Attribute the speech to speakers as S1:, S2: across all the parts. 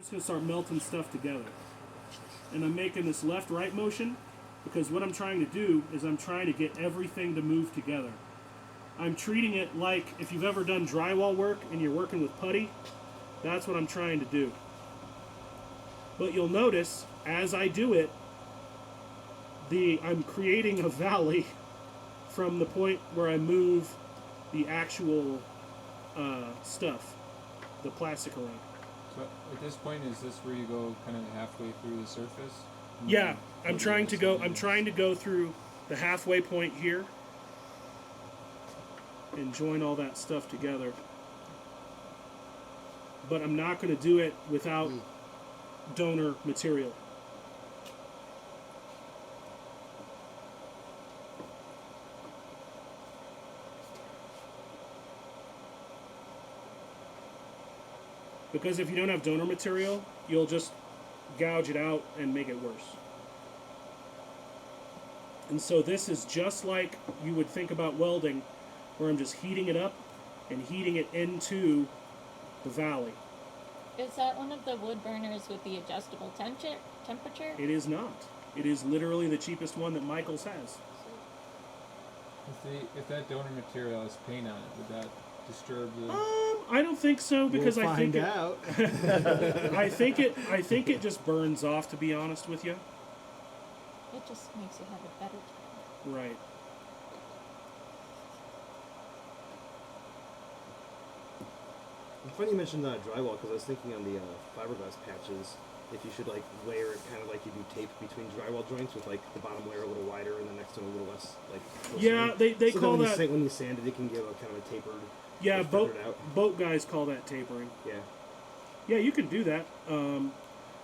S1: just going to start melting stuff together. And I'm making this left-right motion because what I'm trying to do is I'm trying to get everything to move together. I'm treating it like if you've ever done drywall work and you're working with putty, that's what I'm trying to do. But you'll notice as I do it, I'm creating a valley from the point where I move the actual stuff, the plastic around.
S2: So at this point, is this where you go kind of halfway through the surface?
S1: Yeah, I'm trying to go through the halfway point here and join all that stuff together. But I'm not going to do it without donor material. Because if you don't have donor material, you'll just gouge it out and make it worse. And so this is just like you would think about welding, where I'm just heating it up and heating it into the valley.
S3: Is that one of the wood burners with the adjustable temperature?
S1: It is not. It is literally the cheapest one that Michaels has.
S2: If that donor material has paint on it, would that disturb the?
S1: I don't think so because
S4: we'll
S1: I think
S4: find out.
S1: I think it just burns off. To be honest with you,
S3: It just makes you have a better time.
S1: right?
S4: It's funny you mentioned drywall because I was thinking on the fiberglass patches, if you should like layer it kind of like you do tape between drywall joints with like the bottom layer a little wider and the next one a little less like.
S1: Yeah, they
S4: so
S1: call
S4: when
S1: that.
S4: when you sand it, it can give a kind of a tapered.
S1: Yeah,
S4: feathered out.
S1: boat guys call that tapering.
S4: Yeah.
S1: Yeah, you can do that.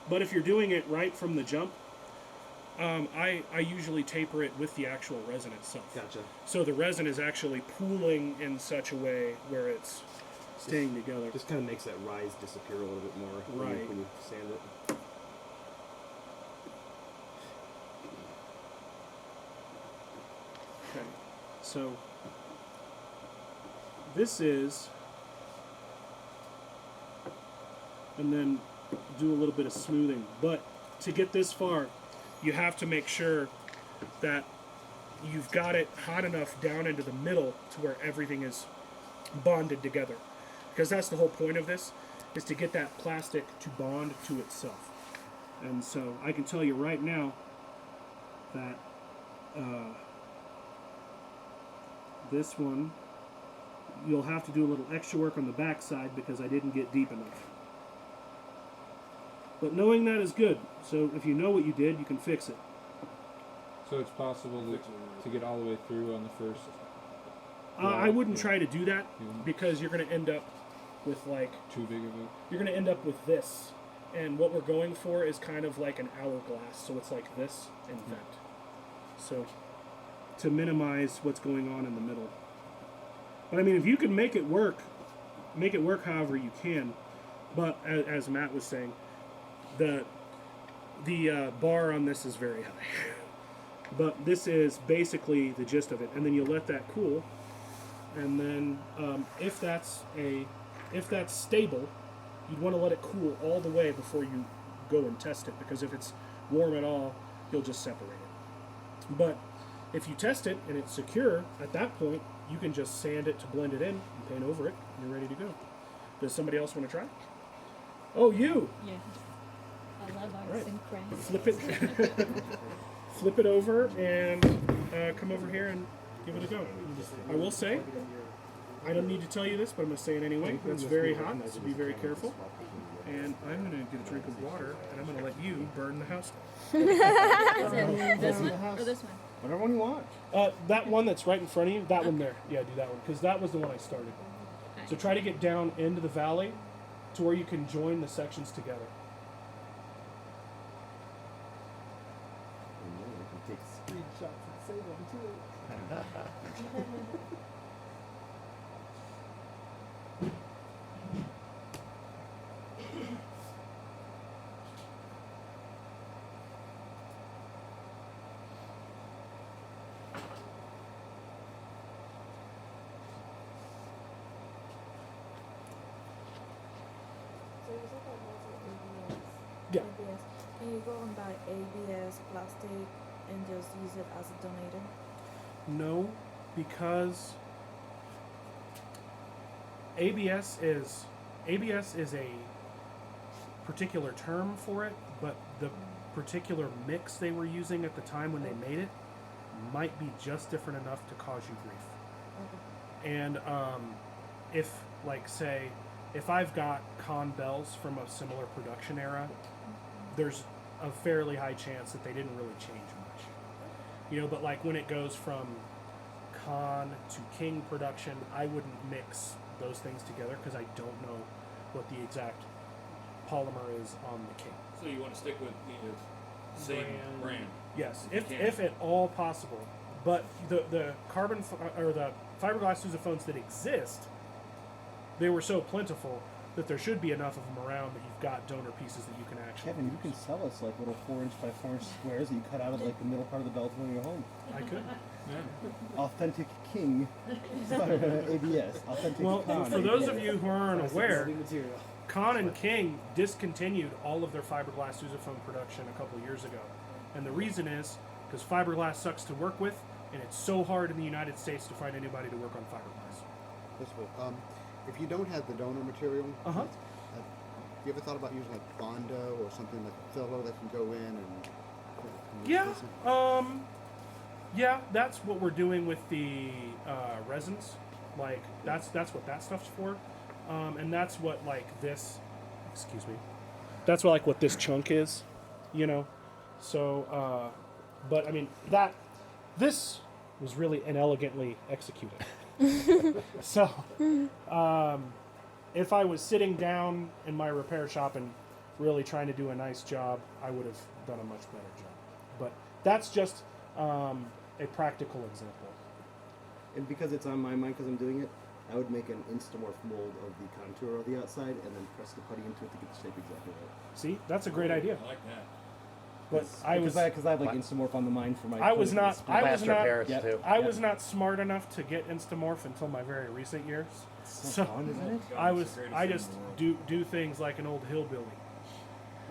S1: But if you're doing it right from the jump, I usually taper it with the actual resin itself.
S4: Gotcha.
S1: So the resin is actually pooling in such a way where it's staying together.
S4: Just kind of makes that rise disappear a little bit more
S1: Right.
S4: when you sand it.
S1: Okay, so this is, and then do a little bit of smoothing. But to get this far, you have to make sure that you've got it hot enough down into the middle to where everything is bonded together. Because that's the whole point of this, is to get that plastic to bond to itself. And so I can tell you right now that this one, you'll have to do a little extra work on the back side because I didn't get deep enough. But knowing that is good. So if you know what you did, you can fix it.
S2: So it's possible to get all the way through on the first.
S1: I wouldn't try to do that because you're going to end up with like
S2: Too big of a.
S1: you're going to end up with this. And what we're going for is kind of like an hourglass. So it's like this and that. So to minimize what's going on in the middle. But I mean, if you can make it work however you can. But as Matt was saying, the bar on this is very high. But this is basically the gist of it. And then you let that cool. And then if that's stable, you'd want to let it cool all the way before you go and test it. Because if it's warm at all, you'll just separate it. But if you test it and it's secure, at that point, you can just sand it to blend it in and paint over it, and you're ready to go. Does somebody else want to try? Oh, you!
S3: Yeah. I love arts
S1: Right.
S3: and crafts.
S1: Flip it over and come over here and give it a go. I will say, I don't need to tell you this, but I'm going to say it anyway. It's very hot, so be very careful. And I'm going to get a drink of water, and I'm going to let you burn the house down.
S3: This one or this one?
S4: Whatever one you want.
S1: That one that's right in front of you, that one there. Yeah, do that one, because that was the one I started. So try to get down into the valley to where you can join the sections together.
S4: Take screenshots and save them too.
S5: So you said that was like go and buy ABS plastic and just use it as a donator?
S1: No, because ABS is a particular term for it, but the particular mix they were using at the time when they made it might be just different enough to cause you grief.
S5: Okay.
S1: And if, like, say, if I've got con bells from a similar production era, there's a fairly high chance that they didn't really change much. You know, but like when it goes from con to king production, I wouldn't mix those things together because I don't know what the exact polymer is on the king.
S6: So you want to stick with the same brand?
S1: Yes,
S6: If you
S1: if
S6: can.
S1: at all possible. But the carbon or the fiberglass sousaphones that exist, they were so plentiful that there should be enough of them around that you've got donor pieces that you can actually
S7: Kevin, you
S1: use.
S7: can sell us like little 4-inch by 4-inch squares that you cut out of like the middle part of the belt when you're home.
S1: I could.
S2: Yeah.
S7: Authentic King ABS. Authentic
S1: Well,
S7: Con
S1: for those
S7: ABS.
S1: of you who aren't
S4: Plastic
S1: aware,
S4: building material.
S1: Con and King discontinued all of their fiberglass sousaphone production a couple years ago. And the reason is because fiberglass sucks to work with, and it's so hard in the United States to find anybody to work on fiberglass.
S8: This will. If you don't have the donor material,
S1: Uh-huh.
S8: you ever thought about using like Bondo or something like a filler that can go in and?
S1: Yeah, yeah, that's what we're doing with the resins. Like that's what that stuff's for, and that's what like this. Excuse me. That's what like what this chunk is, you know. So, but I mean this was really inelegantly executed. So, if I was sitting down in my repair shop and really trying to do a nice job, I would have done a much better job. But that's just a practical example.
S4: And because it's on my mind because I'm doing it, I would make an Instamorph mold of the contour of the outside and then press the putty into it to get the shape exactly right.
S1: See, that's a great idea.
S6: I like that.
S1: But I was
S7: because I have like Instamorph on the mind for my.
S1: I was not
S9: Plaster Paris
S7: Yep.
S9: too.
S1: I was not smart enough to get Instamorph until my very recent years. So
S7: fun, isn't it?
S1: I just do things like an old hillbilly.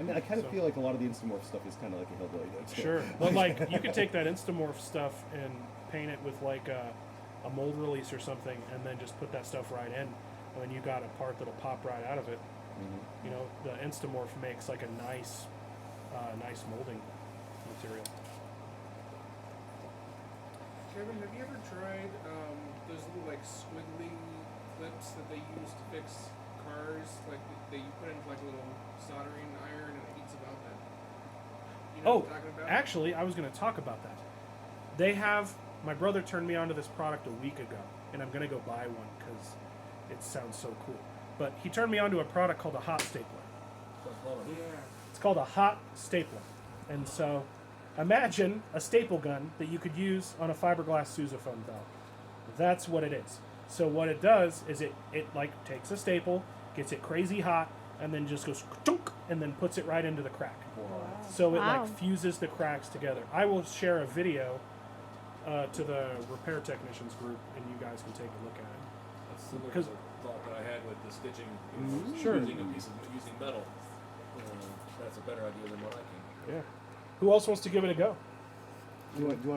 S7: I mean, I kind of
S1: So-
S7: feel like a lot of the Instamorph stuff is kind of like a hillbilly. Though, too.
S1: Sure, but like you could take that Instamorph stuff and paint it with like a mold release or something, and then just put that stuff right in, and then you got a part that'll pop right out of it.
S7: Mhm.
S1: You know, the Instamorph makes like a nice molding material.
S10: Kevin, have you ever tried those little like squiggly clips that they use to fix cars? Like that you put into like a little soldering iron and it heats about that. You know
S1: Oh,
S10: what I'm talking about?
S1: actually, I was going to talk about that. They have. My brother turned me onto this product a week ago, and I'm going to go buy one because it sounds so cool. But he turned me onto a product called a hot stapler.
S10: Yeah.
S1: It's called a hot stapler. And so imagine a staple gun that you could use on a fiberglass sousaphone bell. That's what it is. So what it does is it like takes a staple, gets it crazy hot, and then just goes tunk, and then puts it right into the crack. So it
S3: Wow.
S1: like fuses the cracks together. I will share a video to the repair technicians group, and you guys can take a look at it.
S6: That's similar to
S1: 'Cause-
S6: the thought that I had with the stitching.
S1: Sure.
S6: Using a piece of using metal. That's a better idea than what I can.
S1: Yeah. Who else wants to give it a go?
S7: Do you want